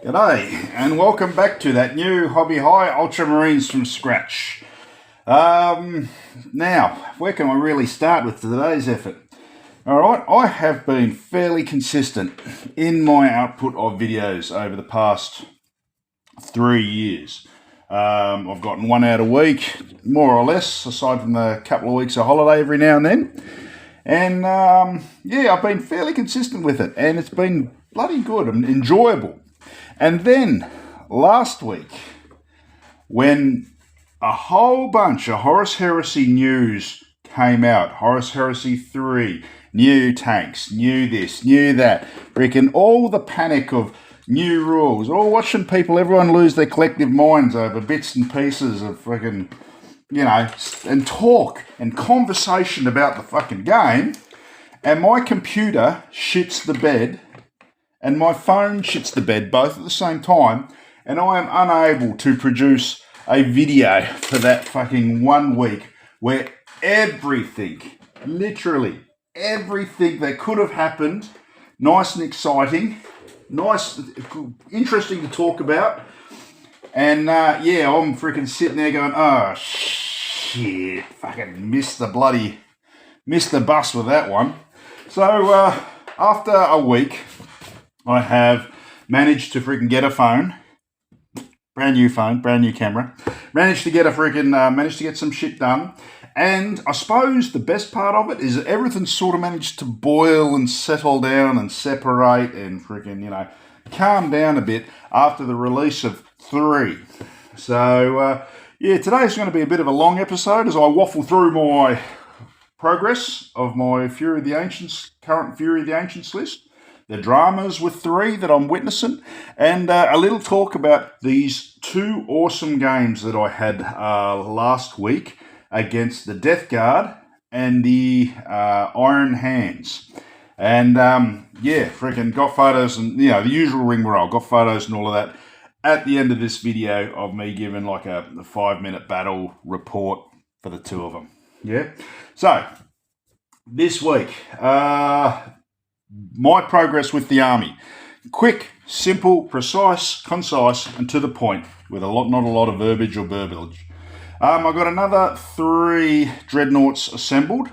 G'day, and welcome back to that new Hobby High Ultramarines from scratch. Now, where can I really start with today's effort? Alright, I have been fairly consistent in my output of videos over the past 3 years. I've gotten one out a week, more or less, aside from the couple of weeks of holiday every now and then. And yeah, I've been fairly consistent with it, and it's been bloody good and enjoyable. And then last week, when a whole bunch of Horus Heresy news came out, Horus Heresy 3, new tanks, new this, new that, freaking all the panic of new rules, all watching people, everyone lose their collective minds over bits and pieces of freaking, and talk and conversation about the fucking game, and my computer shits the bed and my phone shits the bed both at the same time, and I am unable to produce a video for that fucking 1 week where everything, literally everything that could have happened, nice and exciting, nice, interesting to talk about, and yeah, I'm freaking sitting there going, oh shit, fucking missed the bus with that one. So after a week, I have managed to freaking get a phone, brand new camera, managed to get some shit done. And I suppose the best part of it is that everything sort of managed to boil and settle down and separate and freaking, calm down a bit after the release of 3. So, yeah, today's going to be a bit of a long episode as I waffle through my progress of my Fury of the Ancients, current Fury of the Ancients list, the dramas with 3 that I'm witnessing, and a little talk about these 2 awesome games that I had last week against the Death Guard and the Iron Hands. And yeah, freaking got photos and, the usual rigmarole, got photos and all of that at the end of this video of me giving like a 5-minute battle report for the 2 of them. Yeah. So, this week, my progress with the army. Quick, simple, precise, concise, and to the point, with not a lot of verbiage or burblage. I got another 3 dreadnoughts assembled,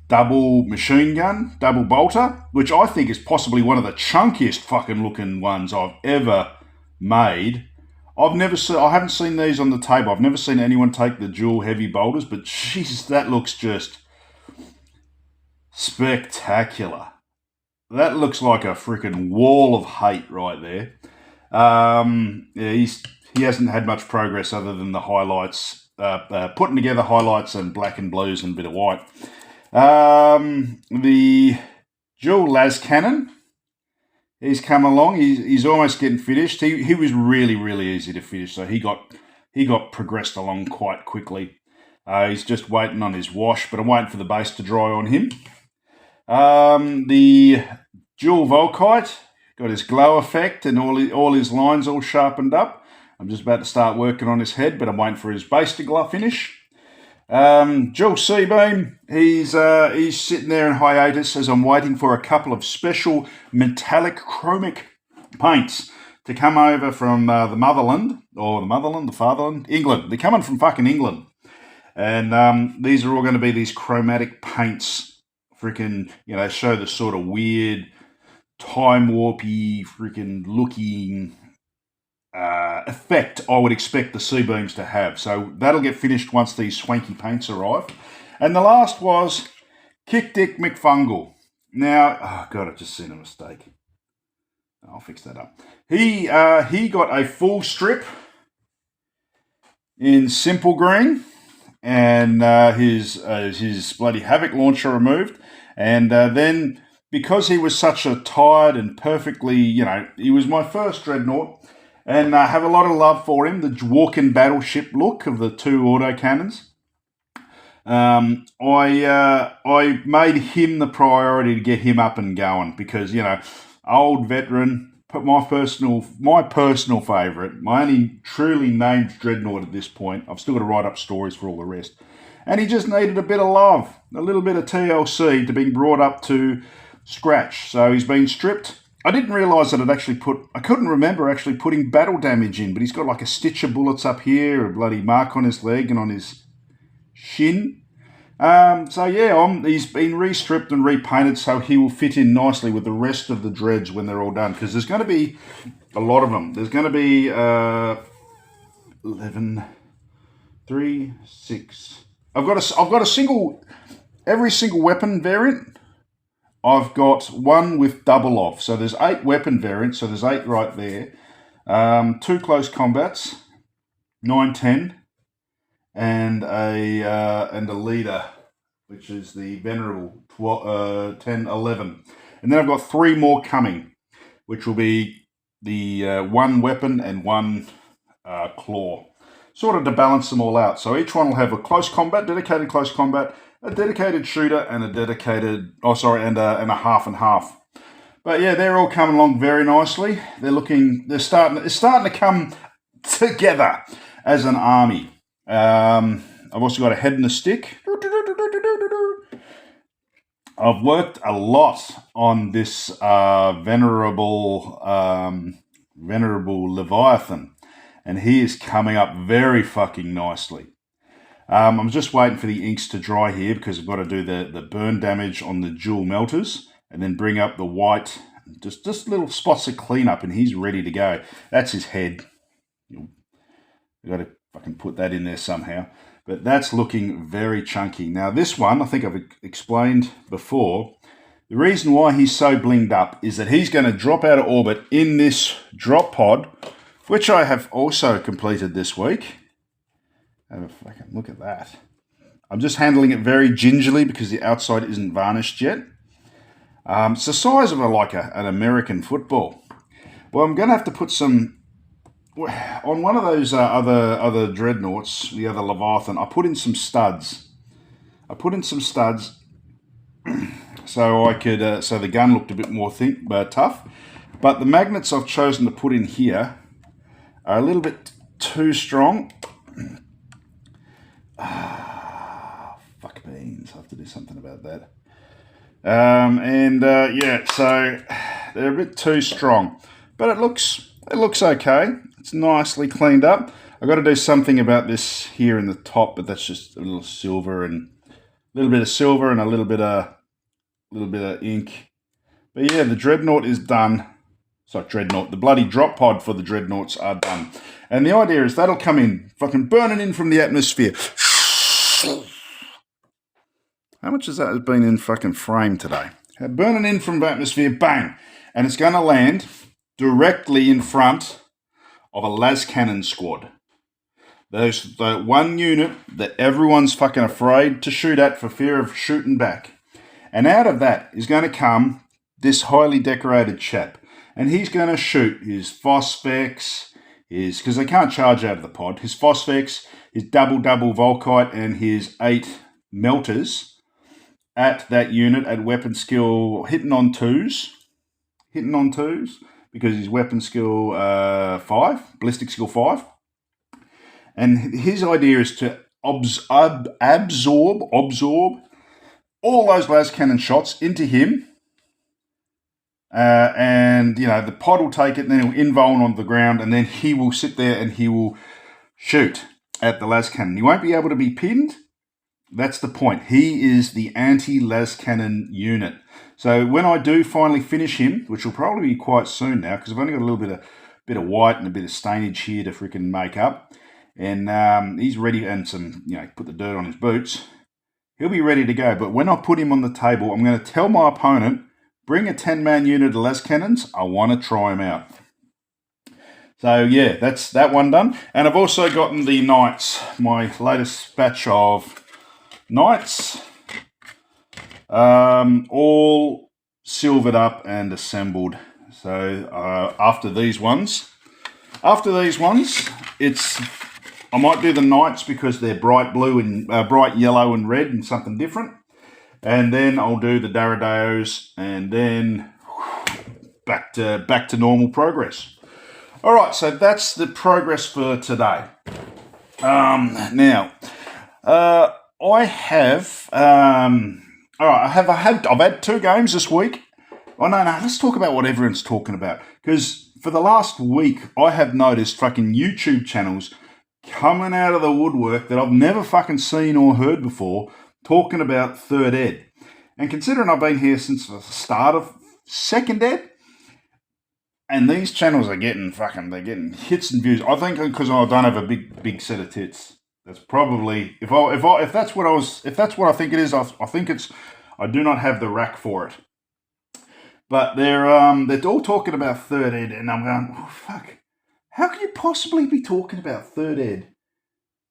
double machine gun, double bolter, which I think is possibly one of the chunkiest fucking looking ones I've ever made. I haven't seen these on the table. I've never seen anyone take the dual heavy bolters, but Jesus, that looks just spectacular. That looks like a freaking wall of hate right there. Yeah, he hasn't had much progress other than the highlights, putting together highlights and black and blues and a bit of white. The dual las cannon, he's come along. He's almost getting finished. He was really, really easy to finish, so he got progressed along quite quickly. He's just waiting on his wash, but I'm waiting for the base to dry on him. The dual Volkite got his glow effect and all his lines all sharpened up. I'm just about to start working on his head, but I'm waiting for his base to glow finish. Dual C-beam, he's sitting there in hiatus as I'm waiting for a couple of special metallic chromic paints to come over from the fatherland, England. They're coming from fucking England. And these are all going to be these chromatic paints, freaking, show the sort of weird, time warpy, freaking looking effect I would expect the C-beams to have. So that'll get finished once these swanky paints arrive. And the last was Kick Dick McFungle. Now, oh God, I've just seen a mistake. I'll fix that up. He got a full strip in simple green, and his bloody Havoc launcher removed, and then because he was such a tired and perfectly, he was my first dreadnought, and I have a lot of love for him, the walk-in battleship look of the 2 autocannons. I made him the priority to get him up and going because, old veteran, but my personal favourite, my only truly named dreadnought at this point. I've still got to write up stories for all the rest. And he just needed a bit of love, a little bit of TLC to be brought up to scratch. So he's been stripped, I didn't realise that I couldn't remember actually putting battle damage in, but he's got like a stitch of bullets up here, a bloody mark on his leg and on his shin. So yeah, he's been restripped and repainted so he will fit in nicely with the rest of the dreads when they're all done, because there's going to be a lot of them. There's going to be 11, 3, 6. I've got a single, every single weapon variant. I've got one with double off. So there's 8 weapon variants. So there's 8 right there. 2 close combats, 9, 10, and a leader, which is the venerable 10, 11. And then I've got 3 more coming, which will be the 1 weapon and 1 claw, sort of to balance them all out. So each one will have a close combat, dedicated close combat, a dedicated shooter, and a dedicated, and a half and half. But yeah, they're all coming along very nicely. It's starting to come together as an army. I've also got a head and a stick. I've worked a lot on this venerable Leviathan, and he is coming up very fucking nicely. I'm just waiting for the inks to dry here because I've got to do the burn damage on the dual melters and then bring up the white, just little spots of cleanup, and he's ready to go. That's his head. I've got to fucking put that in there somehow. But that's looking very chunky. Now this one, I think I've explained before, the reason why he's so blinged up is that he's going to drop out of orbit in this drop pod, which I have also completed this week. Have a fucking look at that. I'm just handling it very gingerly because the outside isn't varnished yet. It's the size of an American football. Well, I'm going to have to put some on one of those other dreadnoughts, the other Leviathan. I put in some studs. So I could so the gun looked a bit more tough. But the magnets I've chosen to put in here are a little bit too strong. Fuck beans. I have to do something about that. Yeah, so they're a bit too strong, but it looks okay. It's nicely cleaned up. I've got to do something about this here in the top, but that's just a little silver and a little bit of ink. But yeah, the dreadnought is done. Sorry, dreadnought. The bloody drop pod for the dreadnoughts are done. And the idea is that'll come in, fucking burning in from the atmosphere. How much has that been in fucking frame today? Burning in from the atmosphere, bang. And it's going to land directly in front of a las cannon squad. The one unit that everyone's fucking afraid to shoot at for fear of shooting back. And out of that is going to come this highly decorated chap. And he's going to shoot his Phosphex, because they can't charge out of the pod, his Phosphex, his double Volkite, and his 8 melters at that unit at weapon skill, hitting on twos, because he's weapon skill 5, ballistic skill 5. And his idea is to absorb all those las cannon shots into him. And, the pod will take it, and then he'll invuln on the ground, and then he will sit there and he will shoot at the las cannon. He won't be able to be pinned. That's the point. He is the anti-las cannon unit. So when I do finally finish him, which will probably be quite soon now, because I've only got a little bit of white and a bit of stainage here to freaking make up, and he's ready, and some, put the dirt on his boots. He'll be ready to go. But when I put him on the table, I'm going to tell my opponent, bring a 10-man unit of las cannons. I want to try him out. So yeah, that's that one done. And I've also gotten the knights, my latest batch of knights, all silvered up and assembled. So after these ones, I might do the knights because they're bright blue and bright yellow and red and something different. And then I'll do the Daradeos, and then back to normal progress. All right, so that's the progress for today. Now, I've had 2 games this week Oh, no, let's talk about what everyone's talking about. Because for the last week, I have noticed fucking YouTube channels coming out of the woodwork that I've never fucking seen or heard before, talking about third ed. And considering I've been here since the start of second ed, and these channels are getting they're getting hits and views. I think because I don't have a big set of tits. That's probably if that's what I think it is. I think it's, I do not have the rack for it. But they're all talking about third ed, and I'm going, oh, fuck. How can you possibly be talking about third ed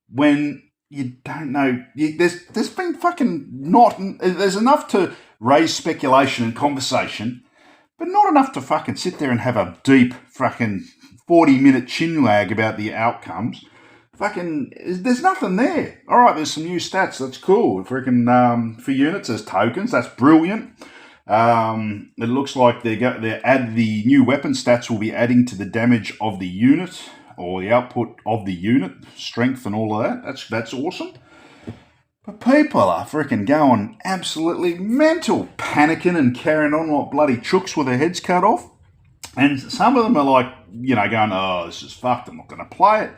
when you don't know? There's been fucking not. There's enough to raise speculation and conversation, but not enough to fucking sit there and have a deep fucking 40-minute chinwag about the outcomes. Fucking, there's nothing there. All right, there's some new stats. That's cool. Freaking for units as tokens. That's brilliant. It looks like the new weapon stats will be adding to the damage of the unit or the output of the unit, strength and all of that. That's awesome. But people are freaking going absolutely mental, panicking and carrying on like bloody chooks with their heads cut off. And some of them are like, going, oh, this is fucked. I'm not going to play it.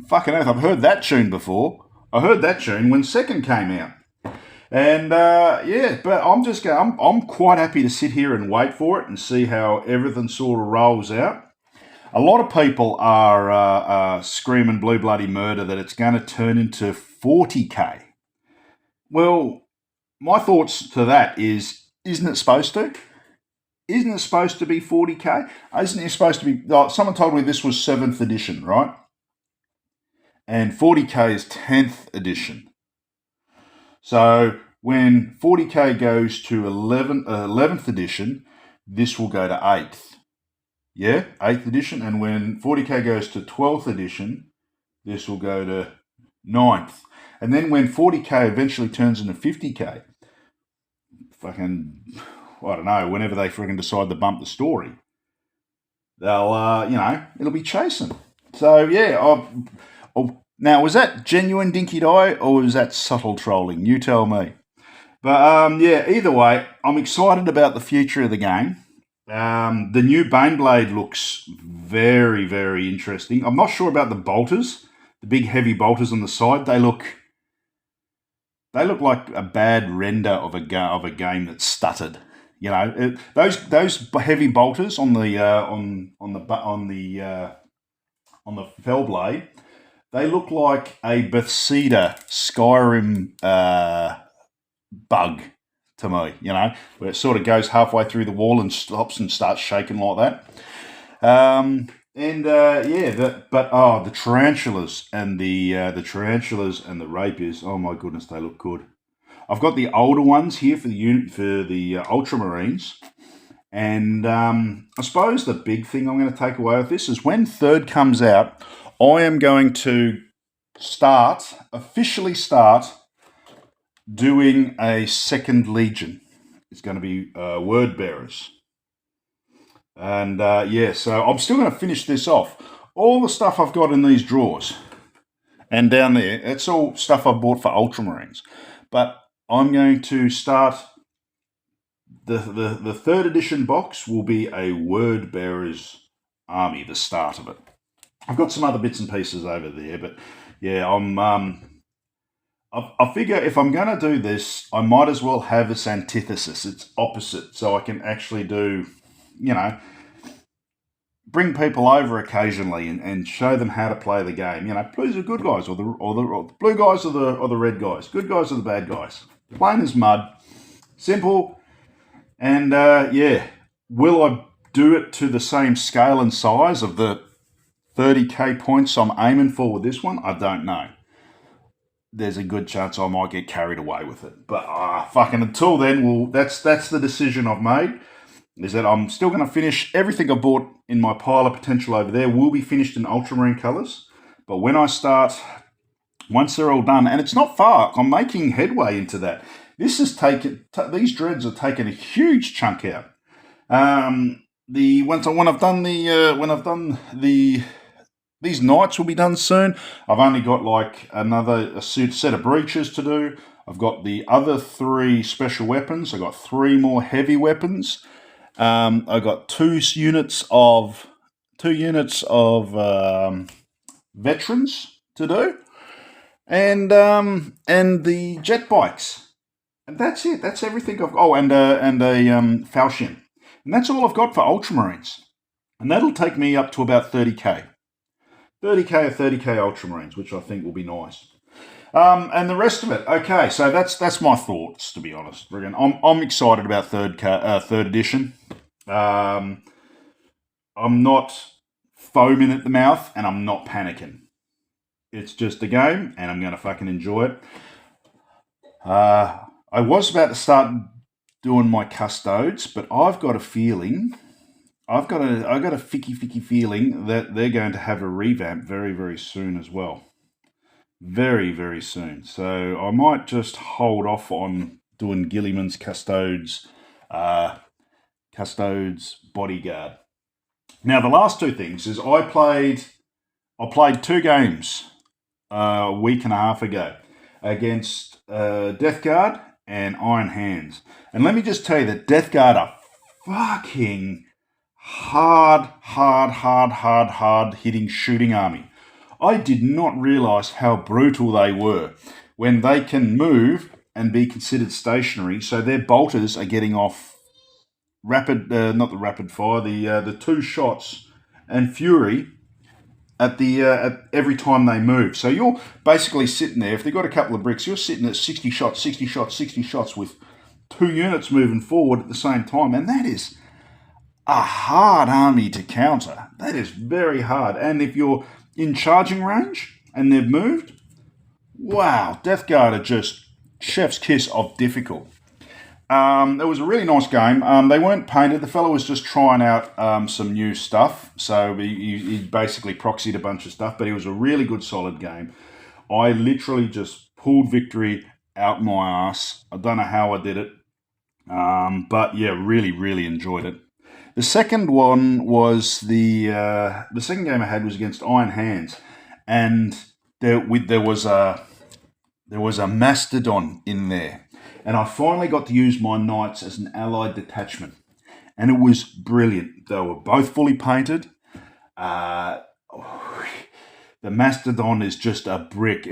Fucking earth, I've heard that tune before. I heard that tune when second came out. And, but I'm quite happy to sit here and wait for it and see how everything sort of rolls out. A lot of people are screaming blue bloody murder that it's going to turn into 40k. Well, my thoughts to that is, isn't it supposed to? Isn't it supposed to be 40k? Isn't it supposed to be, someone told me this was 7th edition, right? And 40k is 10th edition. So when 40k goes to 11th edition, this will go to 8th. Yeah, 8th edition. And when 40k goes to 12th edition, this will go to 9th. And then when 40k eventually turns into 50k, fucking, I don't know, whenever they freaking decide to bump the story, they'll, it'll be chasing. So, yeah, now, was that genuine dinky die or was that subtle trolling? You tell me. But, either way, I'm excited about the future of the game. The new Baneblade looks very, very interesting. I'm not sure about the bolters, the big heavy bolters on the side. They look like a bad render of a game that's stuttered. Those heavy bolters on the fell blade, they look like a Bethesda Skyrim bug to me, where it sort of goes halfway through the wall and stops and starts shaking like that. The tarantulas and the rapiers, oh my goodness, they look good. I've got the older ones here for the Ultramarines. And I suppose the big thing I'm going to take away with this is when third comes out, I am going to officially start doing a second legion. It's going to be word bearers. And so I'm still going to finish this off. All the stuff I've got in these drawers and down there, it's all stuff I've bought for Ultramarines. But I'm going to start, the 3rd edition box will be a word bearers army, the start of it. I've got some other bits and pieces over there, but yeah, I figure if I'm going to do this, I might as well have its antithesis, its opposite, so I can actually do, bring people over occasionally and show them how to play the game. Blues are good guys, or the blue guys or the red guys, good guys or the bad guys. Plain as mud, simple, and will I do it to the same scale and size of the 30k points I'm aiming for with this one? I don't know. There's a good chance I might get carried away with it. But fucking until then, that's the decision I've made, is that I'm still going to finish everything I bought in my pile of potential over there will be finished in Ultramarine colours. But when I start, once they're all done, and it's not far, I'm making headway into that. This has these dreads are taking a huge chunk out. These knights will be done soon. I've only got like a set of breaches to do. I've got the other 3 special weapons. I've got 3 more heavy weapons. I got two units of veterans to do, and the jet bikes, and that's it. That's everything I've. Oh, and a falchion, and that's all I've got for Ultramarines, and that'll take me up to about 30k. 30k or 30k Ultramarines, which I think will be nice. And the rest of it, okay. So that's my thoughts, to be honest. I'm excited about third edition. I'm not foaming at the mouth, and I'm not panicking. It's just a game, and I'm going to fucking enjoy it. I was about to start doing my custodes, but I've got a feeling. I've got a ficky feeling that they're going to have a revamp very, very soon as well. Very, very soon. So I might just hold off on doing Gilliman's Custodes Bodyguard. Now, the last two things is I played 2 games a week and a half ago against Death Guard and Iron Hands. And let me just tell you that Death Guard are fucking hard hitting shooting army. I did not realise how brutal they were when they can move and be considered stationary. So their bolters are getting off rapid, not the rapid fire, the 2 shots and fury at every time they move. So you're basically sitting there. If they've got a couple of bricks, you're sitting at 60 shots with 2 units moving forward at the same time, and that is a hard army to counter. That is very hard. And if you're in charging range and they've moved, wow, Death Guard are just chef's kiss of difficult. It was a really nice game. They weren't painted. The fellow was just trying out some new stuff. So he basically proxied a bunch of stuff, but it was a really good, solid game. I literally just pulled victory out my ass. I don't know how I did it. But yeah, really enjoyed it. The second one was the second game I had was against Iron Hands, and there was a mastodon in there, and I finally got to use my knights as an allied detachment, and it was brilliant. They were both fully painted. The mastodon is just a brick.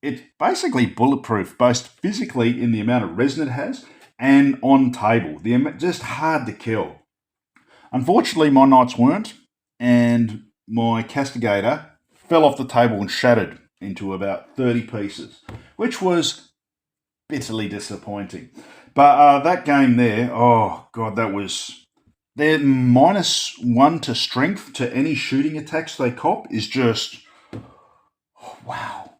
It's basically bulletproof, both physically in the amount of resin it has and on table. Just hard to kill. Unfortunately, my knights weren't, and my castigator fell off the table and shattered into about 30 pieces, which was bitterly disappointing. But that game there, oh God, that was... Their -1 to strength to any shooting attacks they cop is just... Oh, wow.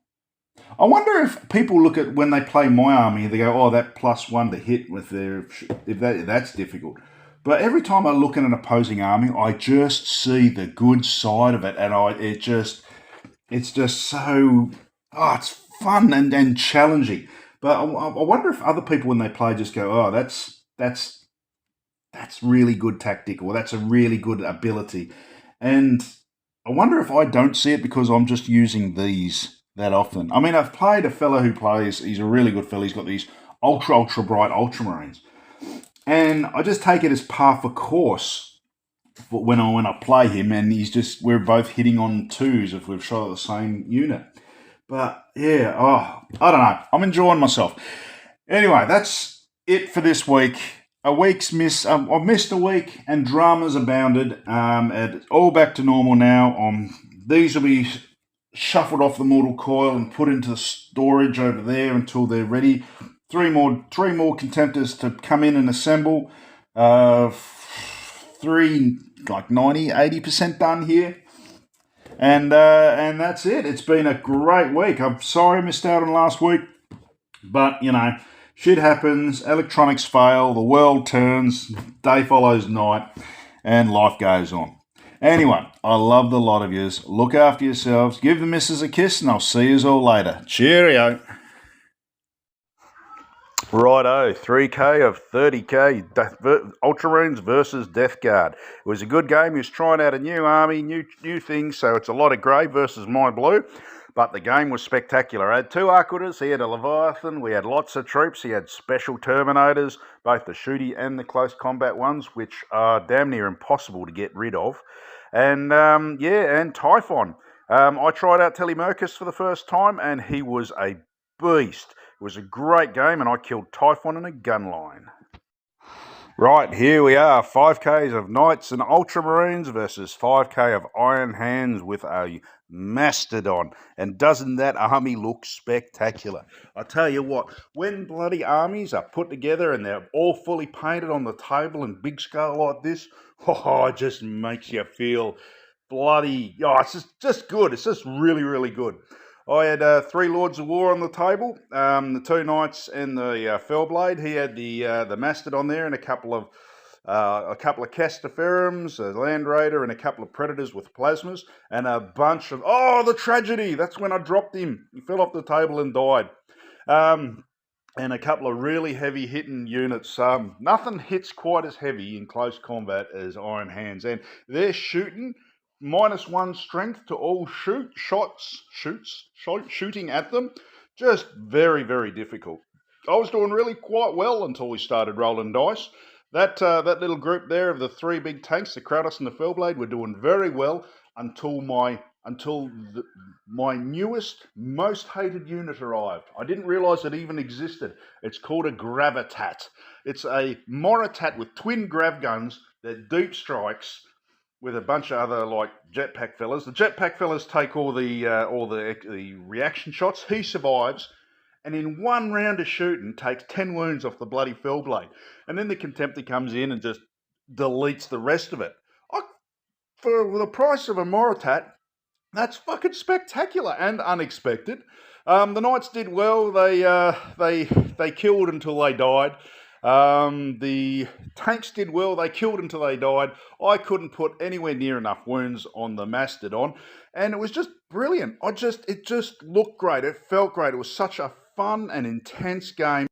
I wonder if people look at when they play my army, they go, oh, that +1 to hit with their... If that's difficult. But every time I look at an opposing army, I just see the good side of it, and it's just so, it's fun and challenging. But I wonder if other people when they play just go, oh, that's really good tactic, or that's a really good ability, and I wonder if I don't see it because I'm just using these that often. I mean, I've played a fellow who plays. He's a really good fellow. He's got these ultra bright Ultramarines. And I just take it as par for course when I play him, and we're both hitting on 2s if we've shot at the same unit. But yeah, I don't know. I'm enjoying myself. Anyway, that's it for this week. A week's miss. I've missed a week, and dramas abounded. It's all back to normal now. These will be shuffled off the mortal coil and put into storage over there until they're ready. Three more contemptors to come in and assemble. 3 like 90-80% done here, and that's it. It's been a great week. I'm sorry I missed out on last week, but shit happens. Electronics fail. The world turns. Day follows night, and life goes on. Anyway, I love the lot of yous. Look after yourselves. Give the missus a kiss, and I'll see yous all later. Cheerio. Righto, 3K of 30K, Ultramarines versus Death Guard. It was a good game. He was trying out a new army, new things, so it's a lot of grey versus my blue. But the game was spectacular. I had 2 Arcudas, he had a Leviathan, we had lots of troops, he had special Terminators, both the shooty and the close combat ones, which are damn near impossible to get rid of. And and Typhon. I tried out Telemachus for the first time, and he was a beast. It was a great game, and I killed Typhon in a gun line. Right, here we are, 5Ks of Knights and Ultramarines versus 5K of Iron Hands with a Mastodon. And doesn't that army look spectacular? I tell you what, when bloody armies are put together and they're all fully painted on the table in big scale like this, it just makes you feel bloody, it's just good. It's just really, really good. I had 3 Lords of War on the table, the 2 Knights and the Fellblade. He had the Mastodon there and a couple of Castaferums, a Land Raider, and a couple of Predators with plasmas, and a bunch of the tragedy. That's when I dropped him. He fell off the table and died. And a couple of really heavy hitting units. Nothing hits quite as heavy in close combat as Iron Hands, and they're shooting. -1 strength to all shooting at them. Just very, very difficult. I was doing really quite well until we started rolling dice. That little group there of the 3 big tanks, the Kratos and the Fellblade, were doing very well until my newest, most hated unit arrived. I didn't realise it even existed. It's called a Gravitat. It's a Moritat with twin grav guns that deep strikes with a bunch of other like jetpack fellas. The jetpack fellas take all the reaction shots. He survives, and in 1 round of shooting takes 10 wounds off the bloody Fellblade. And then the Contemptor comes in and just deletes the rest of it. For the price of a Moritat, that's fucking spectacular and unexpected. The Knights did well. They killed until they died. The tanks did well. They killed until they died. I couldn't put anywhere near enough wounds on the Mastodon, and it was just brilliant. It just looked great. It felt great. It was such a fun and intense game.